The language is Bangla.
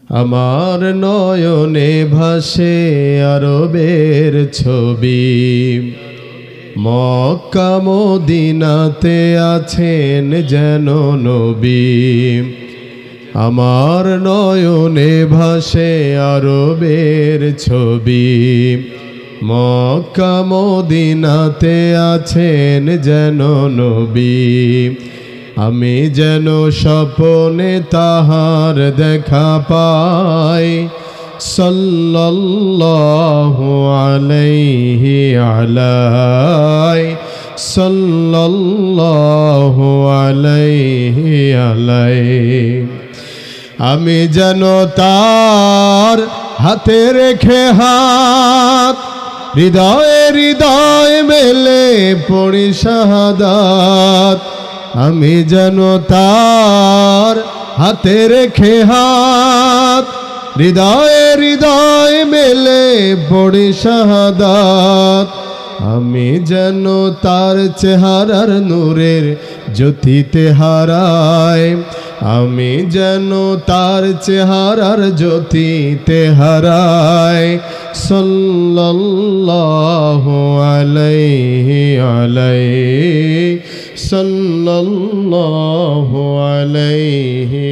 আমার নয়নে ভাসে আরবের ছবি, মক্কা মদিনাতে আছেন যেন নবী। আমার নয়নে ভাসে আরবের ছবি, মক্কা মদিনাতে আছেন যেন নবী। আমি যেন স্বপ্নে তাহার দেখা পাই, সাল্লাল্লাহু আলাইহি আলাই, সাল্লাল্লাহু আলাইহি আলাই। আমি যেন তার হাতে রেখে হাত, হৃদয়ে হৃদয় মেলে পড়ি শাহাদাত। আমি যেন তার হাতে রেখে হাত, হৃদয়ে হৃদয় মেলে পড়ি শাহাদাত। আমি যেন তার চেহারার নূরের জ্যোতিতে হারাই, আমি যেন তার চেহারার জ্যোতিতে হারাই। সাল্লাল্লাহু আলাইহি আলাইহি, সাল্লাল্লাহু আলাইহি।